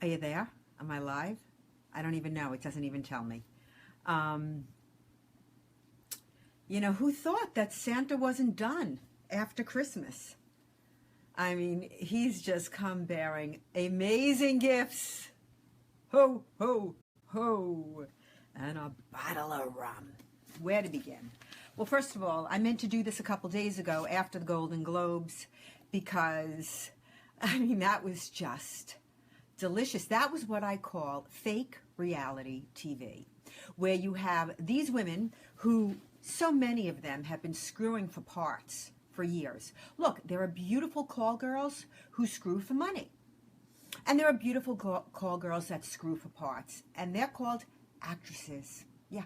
Are you there? Am I live? I don't even know. It doesn't even tell me. Who thought that Santa wasn't done after Christmas? I mean, he's just come bearing amazing gifts. Ho, ho, ho. And a bottle of rum. Where to begin? Well, first of all, I meant to do this a couple days ago after the Golden Globes because, that was just delicious. That was what I call fake reality TV, where you have these women who, so many of them have been screwing for parts for years. Look, there are beautiful call girls who screw for money. And there are beautiful call girls that screw for parts. And they're called actresses. Yeah.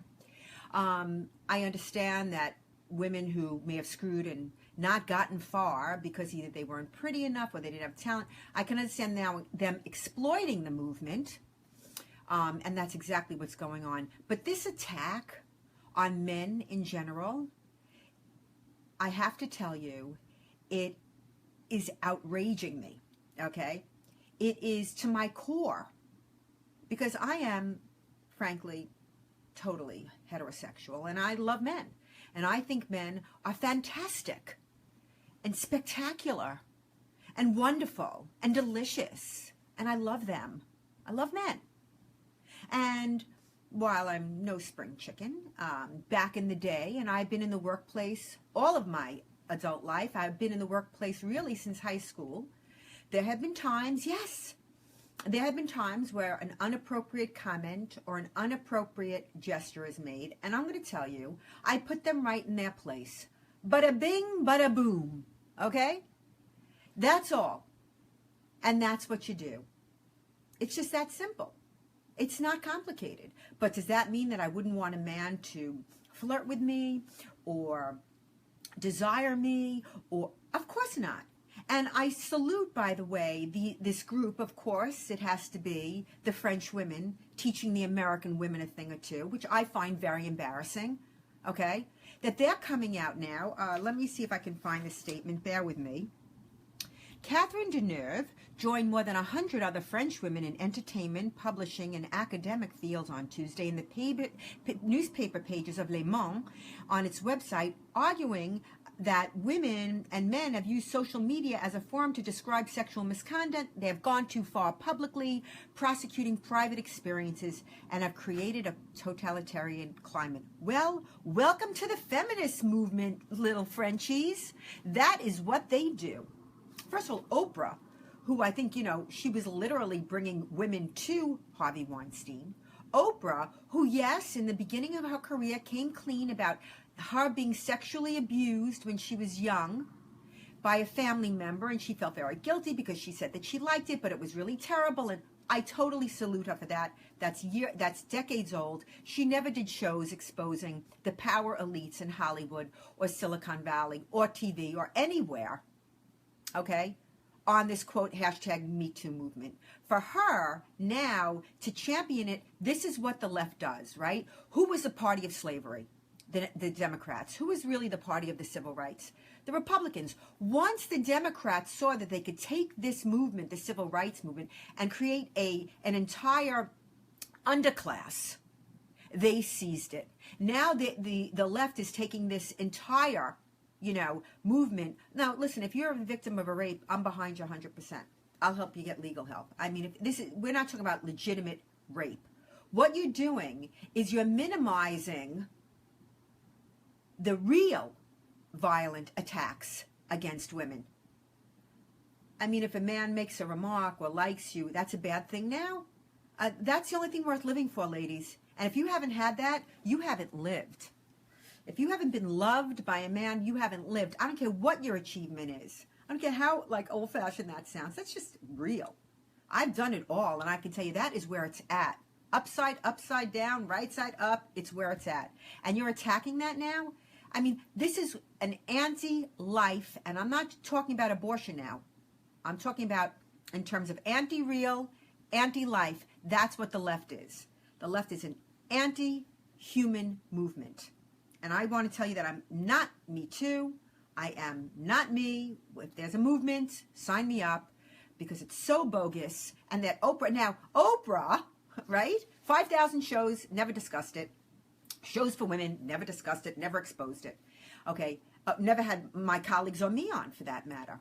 I understand that women who may have screwed and not gotten far because either they weren't pretty enough or they didn't have talent. I can understand now them exploiting the movement. And that's exactly what's going on. But this attack on men in general, I have to tell you, it is outraging me, okay? It is to my core, because I am, frankly, totally heterosexual, and I love men, and I think men are fantastic, and spectacular, and wonderful, and delicious, and I love them. I love men. And while I'm no spring chicken, back in the day, and I've been in the workplace all of my adult life, I've been in the workplace really since high school, there have been times, yes, there have been times where an inappropriate comment or an inappropriate gesture is made, and I'm going to tell you, I put them right in their place. Bada bing, bada boom, okay? That's all. And that's what you do. It's just that simple. It's not complicated. But does that mean that I wouldn't want a man to flirt with me or desire me? Or of course not. And I salute, by the way, this group, of course, it has to be the French women teaching the American women a thing or two, which I find very embarrassing, okay? That they're coming out now. Let me see if I can find the statement. Bear with me. Catherine Deneuve joined more than 100 other French women in entertainment, publishing, and academic fields on Tuesday in the newspaper pages of Le Monde on its website, arguing that women and men have used social media as a forum to describe sexual misconduct. They have gone too far publicly, prosecuting private experiences, and have created a totalitarian climate. Well, welcome to the feminist movement, little Frenchies. That is what they do. First of all, Oprah, who I think, she was literally bringing women to Harvey Weinstein. Oprah, who, yes, in the beginning of her career came clean about her being sexually abused when she was young by a family member, and she felt very guilty because she said that she liked it, but it was really terrible, and I totally salute her for that. That's decades old. She never did shows exposing the power elites in Hollywood or Silicon Valley or TV or anywhere, okay, on this, quote, hashtag Me Too movement. For her now to champion it, this is what the left does, right? Who was the party of slavery? The Democrats. Who was really the party of the civil rights? The Republicans. Once the Democrats saw that they could take this movement, the civil rights movement, and create an entire underclass, they seized it. Now the left is taking this entire movement. Now, listen, if you're a victim of a rape, I'm behind you 100%. I'll help you get legal help. I mean, we're not talking about legitimate rape. What you're doing is you're minimizing the real violent attacks against women. I mean, if a man makes a remark or likes you, that's a bad thing now? That's the only thing worth living for, ladies. And if you haven't had that, you haven't lived. If you haven't been loved by a man, you haven't lived. I don't care what your achievement is. I don't care how, old-fashioned that sounds. That's just real. I've done it all, and I can tell you that is where it's at. Upside down, right side up, it's where it's at. And you're attacking that now? I mean, this is an anti-life, and I'm not talking about abortion now. I'm talking about in terms of anti-real, anti-life. That's what the left is. The left is an anti-human movement. And I want to tell you that I'm not Me Too. I am not me. If there's a movement, sign me up. because it's so bogus, and that Oprah, right? 5,000 shows, never discussed it. Shows for women, never discussed it, never exposed it. Okay, never had my colleagues or me on, for that matter.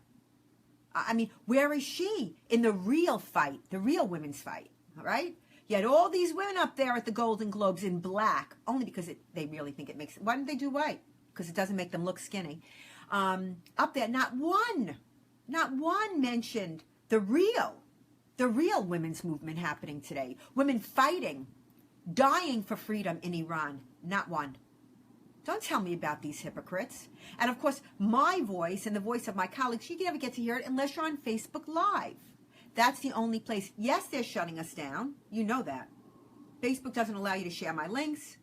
I mean, where is she in the real fight, the real women's fight, all right? You had all these women up there at the Golden Globes in black, only because they really think it makes it. Why don't they do white? Because it doesn't make them look skinny. Up there, not one mentioned the real women's movement happening today. Women fighting, dying for freedom in Iran. Not one. Don't tell me about these hypocrites. And of course, my voice and the voice of my colleagues, you can never get to hear it unless you're on Facebook Live. That's the only place. Yes, they're shutting us down. You know that. Facebook doesn't allow you to share my links.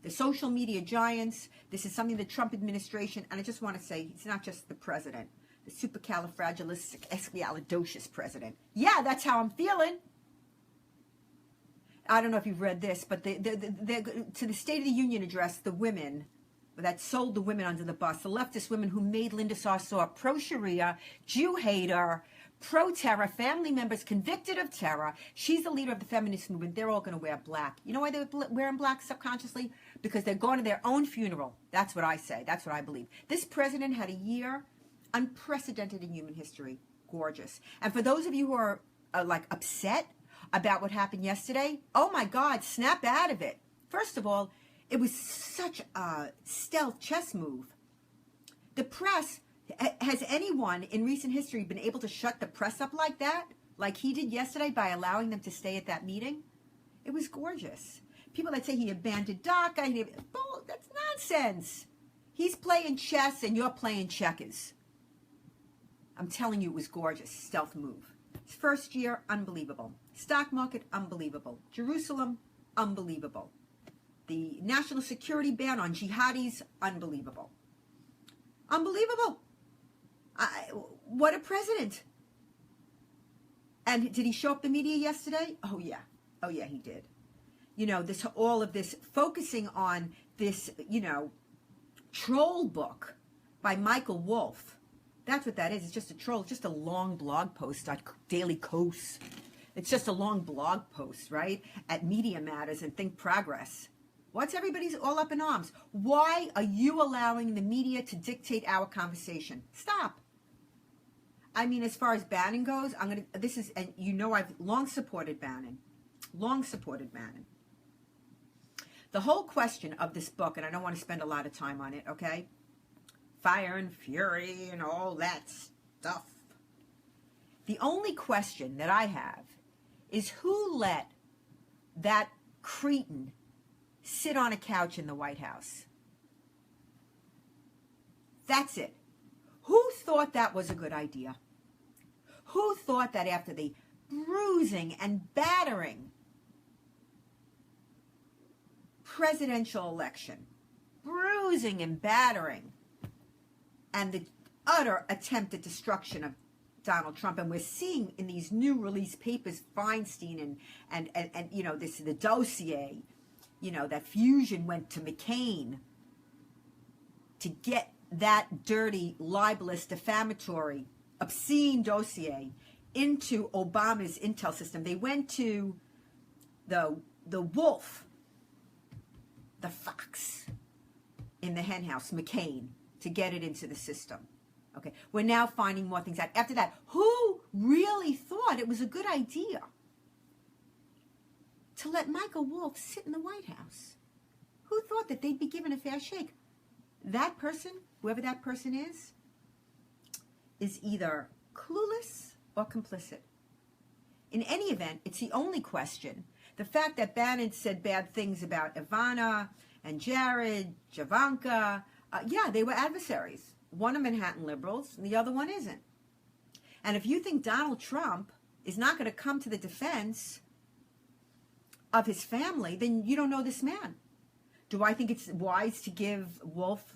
The social media giants, this is something the Trump administration, and I just want to say, it's not just the president, the supercalifragilisticexpialidocious president. Yeah, that's how I'm feeling. I don't know if you've read this, but to the State of the Union address, the women that sold the women under the bus, the leftist women who made Linda Sarsour pro-Sharia, Jew hater, pro-terror, family members convicted of terror. She's the leader of the feminist movement. They're all going to wear black. You know why they're wearing black subconsciously? Because they're going to their own funeral. That's what I say. That's what I believe. This president had a year unprecedented in human history. Gorgeous. And for those of you who are like upset about what happened yesterday, oh my God, snap out of it. First of all, it was such a stealth chess move. The press, has anyone in recent history been able to shut the press up like that? Like he did yesterday by allowing them to stay at that meeting? It was gorgeous. People that say he abandoned DACA, that's nonsense. He's playing chess and you're playing checkers. I'm telling you, it was gorgeous. Stealth move. His first year, unbelievable. Stock market, unbelievable. Jerusalem, unbelievable. The national security ban on jihadis, unbelievable. Unbelievable. What a president. And did he show up the media yesterday? Oh, yeah. Oh, yeah, he did. You know, all of this focusing on this, troll book by Michael Wolff. That's what that is. It's just a troll. It's just a long blog post on Daily Kos. It's just a long blog post, right? At Media Matters and Think Progress. What's everybody's all up in arms? Why are you allowing the media to dictate our conversation? Stop. I mean, as far as Bannon goes, and I've long supported Bannon. Long supported Bannon. The whole question of this book, and I don't want to spend a lot of time on it, okay? Fire and fury and all that stuff. The only question that I have is who let that cretin sit on a couch in the White House? That's it. Who thought that was a good idea? Who thought that after the bruising and battering presidential election, bruising and battering, and the utter attempted destruction of Donald Trump, and we're seeing in these new release papers, Feinstein and the dossier, that Fusion went to McCain to get that dirty, libelous, defamatory, obscene dossier into Obama's intel system. They went to the wolf, the fox in the henhouse, McCain, to get it into the system. Okay, we're now finding more things out. After that, who really thought it was a good idea to let Michael Wolff sit in the White House? Who thought that they'd be given a fair shake? That person, whoever that person is either clueless or complicit. In any event, it's the only question. The fact that Bannon said bad things about Ivana and Jared, Javanka, they were adversaries. One of Manhattan liberals, and the other one isn't. And if you think Donald Trump is not going to come to the defense of his family, then you don't know this man. Do I think it's wise to give Wolf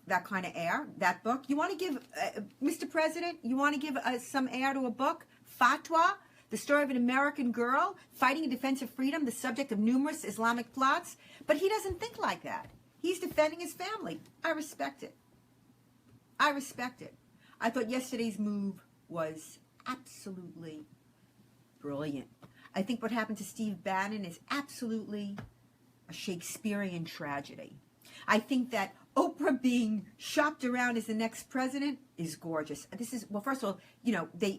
that kind of air, that book? You want to give, Mr. President, you want to give some air to a book? Fatwa, the story of an American girl fighting in defense of freedom, the subject of numerous Islamic plots. But he doesn't think like that. He's defending his family. I respect it. I respect it. I thought yesterday's move was absolutely brilliant. I think what happened to Steve Bannon is absolutely a Shakespearean tragedy. I think that Oprah being shopped around as the next president is gorgeous. This is, well, first of all, you know, they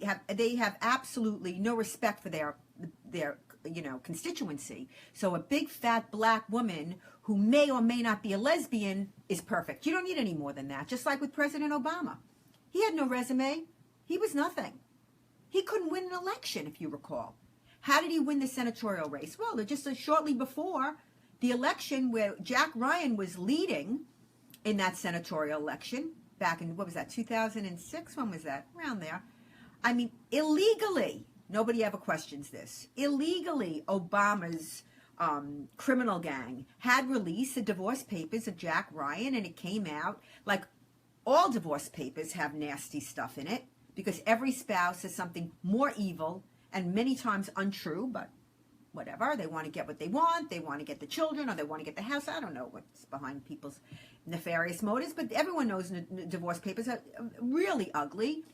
have absolutely no respect for their you know, constituency. So a big fat black woman who may or may not be a lesbian is perfect. You don't need any more than that. Just like with President Obama. He had no resume. He was nothing. He couldn't win an election, if you recall. How did he win the senatorial race? Well, just shortly before the election where Jack Ryan was leading in that senatorial election back in, what was that, 2006? When was that? Around there. I mean, illegally, nobody ever questions this, illegally Obama's criminal gang had released the divorce papers of Jack Ryan, and it came out like all divorce papers have nasty stuff in it because every spouse is something more evil and many times untrue, but whatever. They want to get what they want. They want to get the children, or they want to get the house. I don't know what's behind people's nefarious motives, but everyone knows divorce papers are really ugly.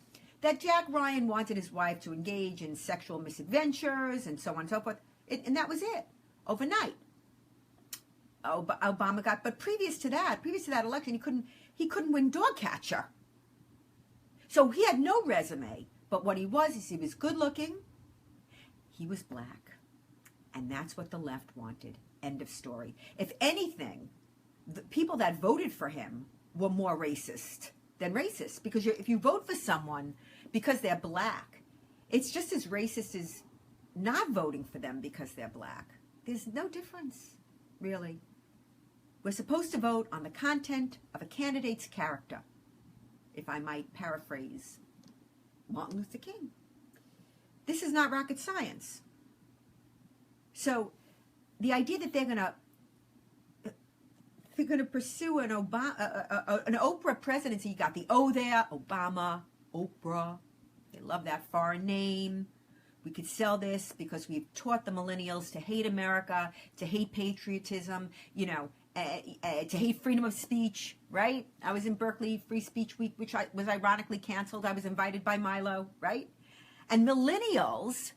That Jack Ryan wanted his wife to engage in sexual misadventures and so on and so forth. And that was it. Overnight. Obama got, but previous to that election, he couldn't win dog catcher. So he had no resume. But what he was is he was good looking. He was black. And that's what the left wanted. End of story. If anything, the people that voted for him were more racist than racist. Because if you vote for someone because they're black, it's just as racist as not voting for them because they're black. There's no difference, really. We're supposed to vote on the content of a candidate's character, if I might paraphrase Martin Luther King. This is not rocket science. So the idea that they're going to pursue an Oprah presidency, you got the O there, Obama, Oprah. They love that foreign name. We could sell this because we've taught the millennials to hate America, to hate patriotism, you know, to hate freedom of speech, right? I was in Berkeley Free Speech Week, which was ironically canceled. I was invited by Milo, right? And millennials,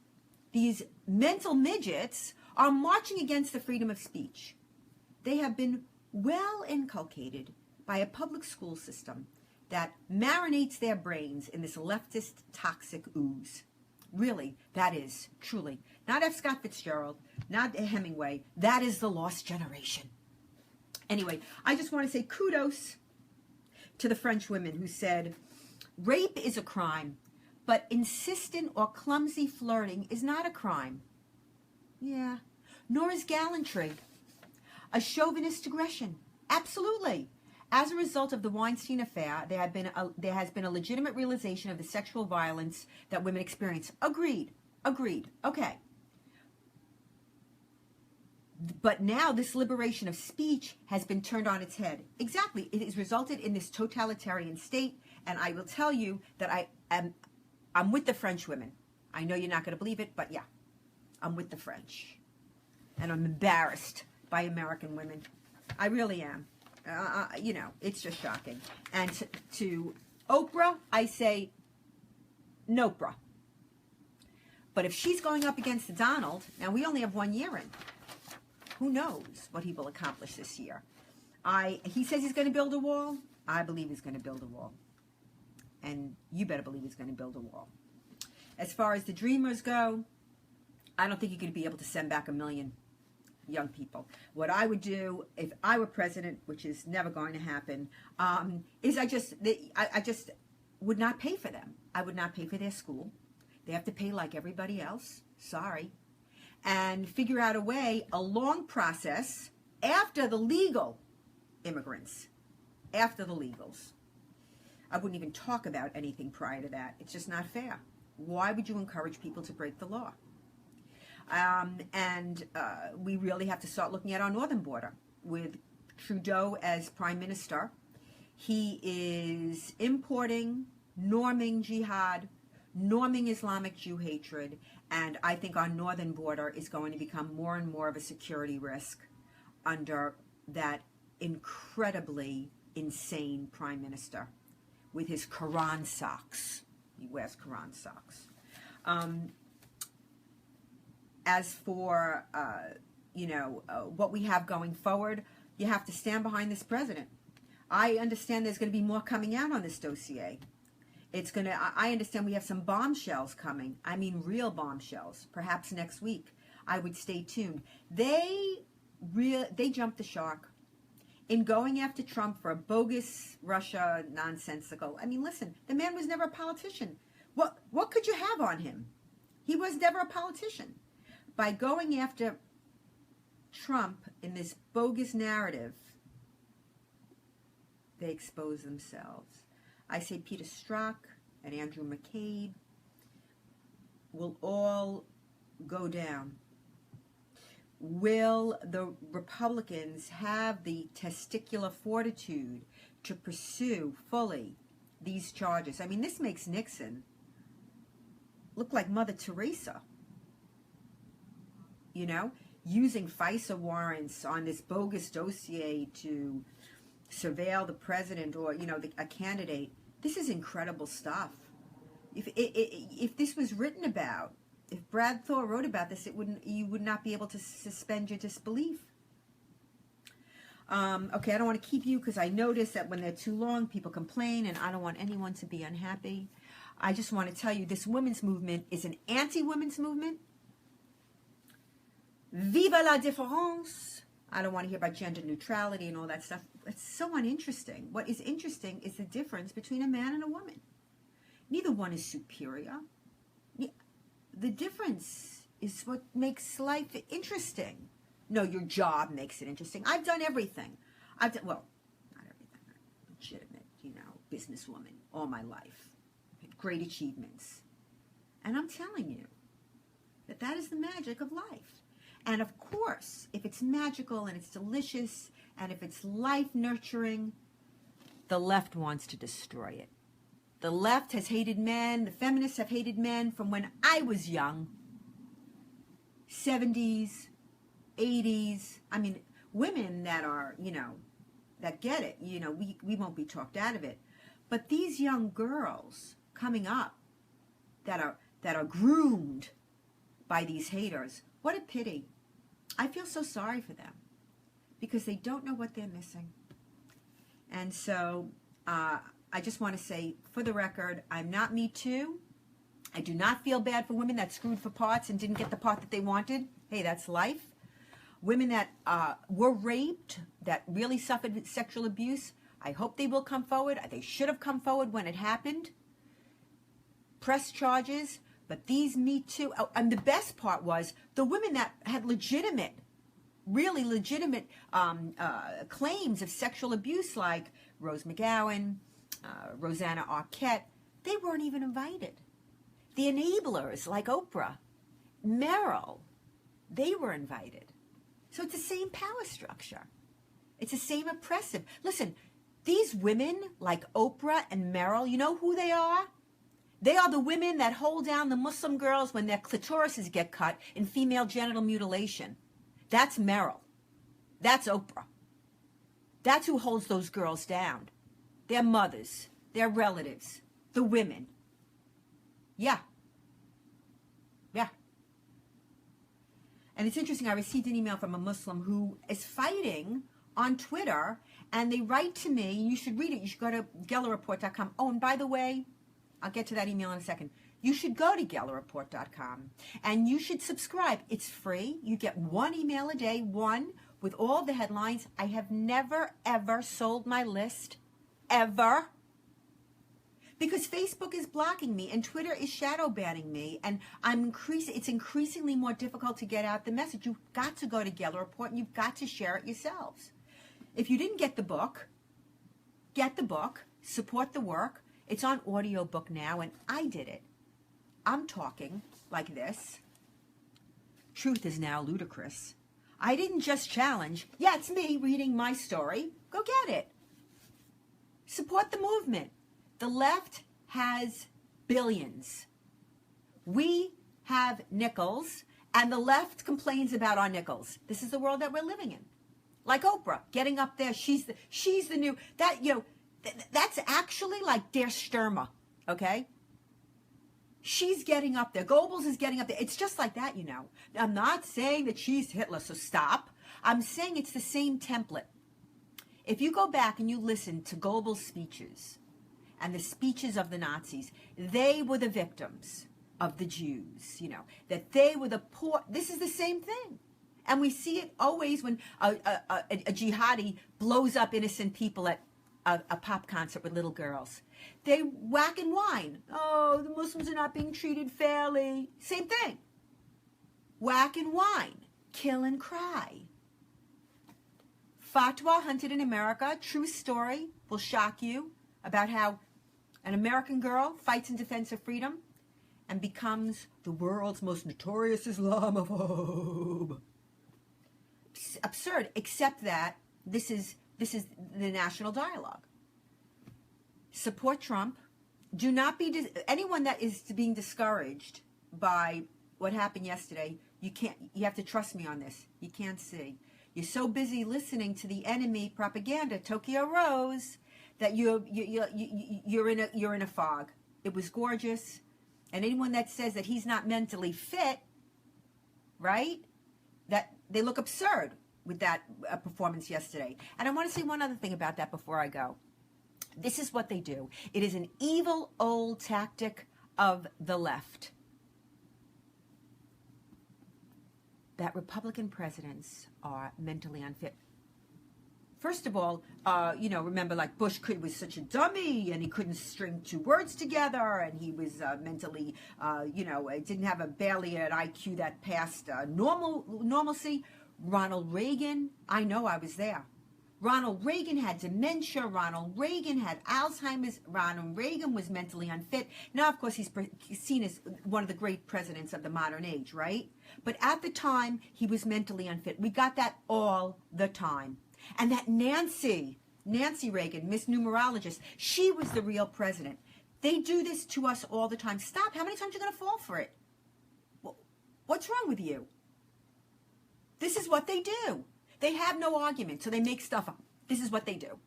these mental midgets, are marching against the freedom of speech. They have been well inculcated by a public school system that marinates their brains in this leftist toxic ooze. Really, that is truly not F. Scott Fitzgerald, not Hemingway. That is the lost generation. Anyway, I just want to say kudos to the French women who said, rape is a crime, but insistent or clumsy flirting is not a crime. Yeah, nor is gallantry. A chauvinist aggression. Absolutely. As a result of the Weinstein affair, there has been a legitimate realization of the sexual violence that women experience. Agreed. Okay. But now this liberation of speech has been turned on its head. Exactly. It has resulted in this totalitarian state, and I will tell you that I'm with the French women. I know you're not going to believe it, but yeah, I'm with the French. And I'm embarrassed by American women. I really am. You know, it's just shocking. And to Oprah, I say, Nopra. But if she's going up against Donald, now we only have 1 year in. Who knows what he will accomplish this year? He says he's going to build a wall. I believe he's going to build a wall. And you better believe he's going to build a wall. As far as the Dreamers go, I don't think you're going to be able to send back 1 million young people. What I would do if I were president, which is never going to happen, is I just would not pay for them. I would not pay for their school. They have to pay like everybody else. Sorry. And figure out a way, a long process, after the legal immigrants, after the legals. I wouldn't even talk about anything prior to that. It's just not fair. Why would you encourage people to break the law? We really have to start looking at our northern border with Trudeau as prime minister. He is importing, norming jihad, norming Islamic Jew hatred, and I think our northern border is going to become more and more of a security risk under that incredibly insane prime minister with his Quran socks. He wears Quran socks. As for, what we have going forward, you have to stand behind this president. I understand there's going to be more coming out on this dossier. I understand we have some bombshells coming. I mean, real bombshells, perhaps next week. I would stay tuned. They jumped the shark in going after Trump for a bogus Russia nonsensical. I mean, listen, the man was never a politician. What could you have on him? He was never a politician. By going after Trump in this bogus narrative, they expose themselves. I say Peter Strzok and Andrew McCabe will all go down. Will the Republicans have the testicular fortitude to pursue fully these charges? I mean, this makes Nixon look like Mother Teresa, using FISA warrants on this bogus dossier to surveil the president or, a candidate. This is incredible stuff. If this was written about, if Brad Thor wrote about this, you would not be able to suspend your disbelief. Okay, I don't want to keep you because I notice that when they're too long, people complain, and I don't want anyone to be unhappy. I just want to tell you, this women's movement is an anti-women's movement. Viva la différence. I don't want to hear about gender neutrality and all that stuff. It's so uninteresting. What is interesting is the difference between a man and a woman. Neither one is superior. The difference is what makes life interesting. No, your job makes it interesting. I've done everything. Not everything. I'm a legitimate, businesswoman all my life. Great achievements. And I'm telling you that is the magic of life. And of course, if it's magical and it's delicious and if it's life-nurturing, the left wants to destroy it. The left has hated men. The feminists have hated men from when I was young. 70s, 80s. I mean, women that are, that get it. We won't be talked out of it. But these young girls coming up that are groomed by these haters, what a pity. I feel so sorry for them because they don't know what they're missing. And so I just want to say, for the record, I'm not Me Too. I do not feel bad for women that screwed for parts and didn't get the part that they wanted. Hey, that's life. Women that were raped, that really suffered sexual abuse, I hope they will come forward. They should have come forward when it happened. Press charges. But these Me Too, and the best part was the women that had really legitimate claims of sexual abuse, like Rose McGowan, Rosanna Arquette, they weren't even invited. The enablers, like Oprah, Meryl, they were invited. So it's the same power structure. It's the same oppressive. Listen, these women, like Oprah and Meryl, you know who they are? They are the women that hold down the Muslim girls when their clitorises get cut in female genital mutilation. That's Meryl. That's Oprah. That's who holds those girls down. Their mothers, their relatives, the women. Yeah. And it's interesting, I received an email from a Muslim who is fighting on Twitter, and they write to me, you should read it, you should go to GellerReport.com. Oh, and by the way, I'll get to that email in a second. You should go to GellerReport.com and you should subscribe. It's free. You get one email a day, one with all the headlines. I have never, ever sold my list, ever. Because Facebook is blocking me and Twitter is shadow banning me, and it's increasingly more difficult to get out the message. You've got to go to Geller Report and you've got to share it yourselves. If you didn't get the book, get the book, support the work. It's on audiobook now, and I did it. I'm talking like this. Truth is now ludicrous. I didn't just challenge. Yeah, it's me reading my story. Go get it. Support the movement. The left has billions. We have nickels, and the left complains about our nickels. This is the world that we're living in. Like Oprah, getting up there. She's the new, that's actually like Der Stürmer, okay? She's getting up there. Goebbels is getting up there. It's just like that, you know. I'm not saying that she's Hitler, so stop. I'm saying it's the same template. If you go back and you listen to Goebbels' speeches and the speeches of the Nazis, they were the victims of the Jews, you know, that they were the poor. This is the same thing. And we see it always when a jihadi blows up innocent people at a pop concert with little girls. They whack and whine. Oh, the Muslims are not being treated fairly. Same thing. Whack and whine. Kill and cry. Fatwa hunted in America. True story. Will shock you about how an American girl fights in defense of freedom and becomes the world's most notorious Islamophobe. Absurd, except that this is the national dialogue. Support Trump. Do not be anyone that is being discouraged by what happened yesterday. You have to trust me on this. You can't see. You're so busy listening to the enemy propaganda, Tokyo Rose, that you're in a fog. It was gorgeous, and anyone that says that he's not mentally fit, right? That they look absurd with that performance yesterday. And I want to say one other thing about that before I go. This is what they do. It is an evil old tactic of the left. That Republican presidents are mentally unfit. First of all, remember, like Bush was such a dummy, and he couldn't string two words together, and he was mentally, didn't have barely an IQ that passed normalcy. Ronald Reagan, I know, I was there. Ronald Reagan had dementia. Ronald Reagan had Alzheimer's. Ronald Reagan was mentally unfit. Now, of course, he's seen as one of the great presidents of the modern age, right? But at the time, he was mentally unfit. We got that all the time. And that Nancy Reagan, Miss Numerologist, she was the real president. They do this to us all the time. Stop. How many times are you going to fall for it? What's wrong with you? This is what they do. They have no argument, so they make stuff up. This is what they do.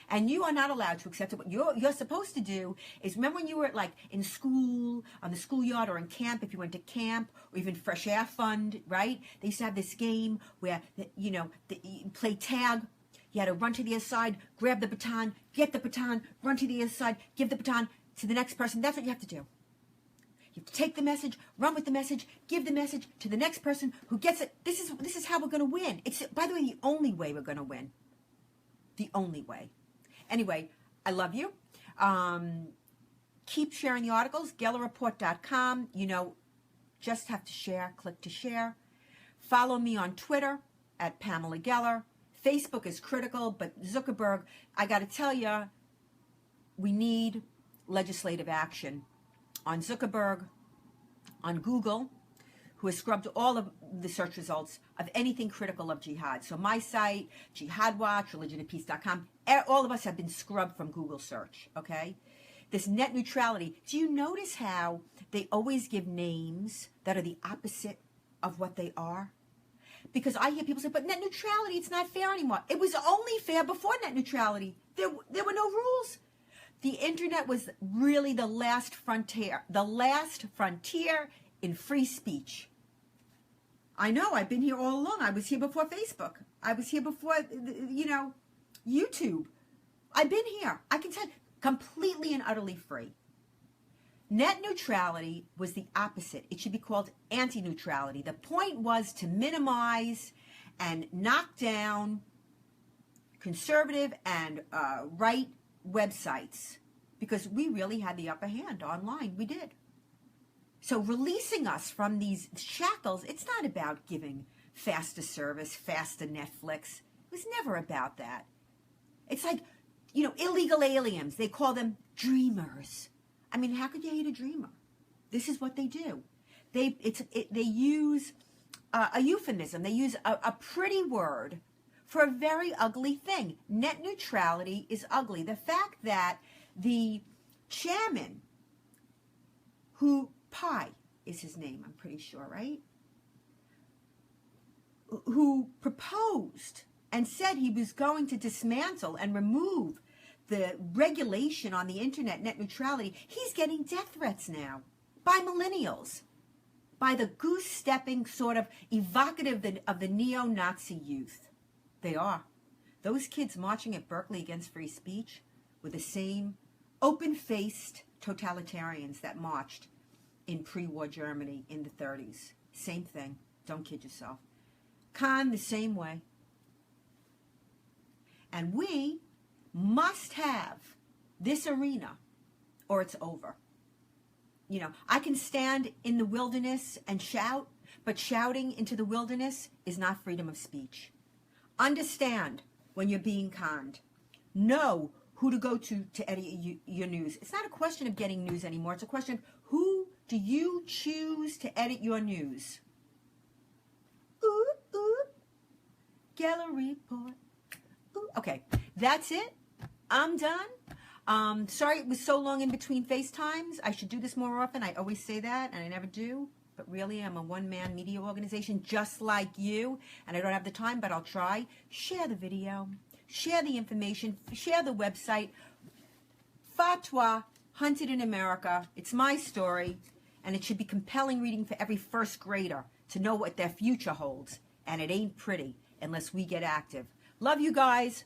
And you are not allowed to accept it. What you're supposed to do is, remember when you were in school, on the schoolyard, or in camp, if you went to camp, or even Fresh Air Fund, right? They used to have this game where, you play tag. You had to run to the other side, grab the baton, get the baton, run to the other side, give the baton to the next person. That's what you have to do. You have to take the message, run with the message, give the message to the next person who gets it. This is how we're going to win. It's, by the way, the only way we're going to win. The only way. Anyway, I love you. Keep sharing the articles. GellerReport.com. Just have to share. Click to share. Follow me on Twitter at Pamela Geller. Facebook is critical, but Zuckerberg, I got to tell you, we need legislative action on Zuckerberg, on Google, who has scrubbed all of the search results of anything critical of jihad. So my site, Jihad Watch, religionandpeace.com, all of us have been scrubbed from Google search, okay? This net neutrality, do you notice how they always give names that are the opposite of what they are? Because I hear people say, but net neutrality, it's not fair anymore. It was only fair before net neutrality. There were no rules. The internet was really the last frontier in free speech. I know, I've been here all along. I was here before Facebook. I was here before, YouTube. I've been here. I can tell you, completely and utterly free. Net neutrality was the opposite. It should be called anti-neutrality. The point was to minimize and knock down conservative and right websites, because we really had the upper hand online. We did. So releasing us from these shackles, it's not about giving faster service, faster Netflix. It was never about that. It's like, illegal aliens. They call them dreamers. I mean, how could you hate a dreamer? This is what they do. They use a euphemism. They use a pretty word for a very ugly thing. Net neutrality is ugly. The fact that the chairman, Pi is his name, I'm pretty sure, right? Who proposed and said he was going to dismantle and remove the regulation on the internet, net neutrality, he's getting death threats now. by millennials, by the goose-stepping sort of evocative of the neo-Nazi youth. They are. Those kids marching at Berkeley against free speech were the same open-faced totalitarians that marched in pre-war Germany in the 30s. Same thing. Don't kid yourself. Khan the same way. And we must have this arena or it's over. You know, I can stand in the wilderness and shout, but shouting into the wilderness is not freedom of speech. Understand when you're being conned. Know who to go to edit your news. It's not a question of getting news anymore. It's a question of who do you choose to edit your news. Ooh, ooh. Gallery report. Ooh. Okay, that's it. I'm done. Sorry it was so long in between FaceTimes. I should do this more often. I always say that, and I never do. But really, I'm a one-man media organization just like you, and I don't have the time, but I'll try. Share the video. Share the information. Share the website. Fatwa, Hunted in America. It's my story, and it should be compelling reading for every first grader to know what their future holds. And it ain't pretty unless we get active. Love you guys.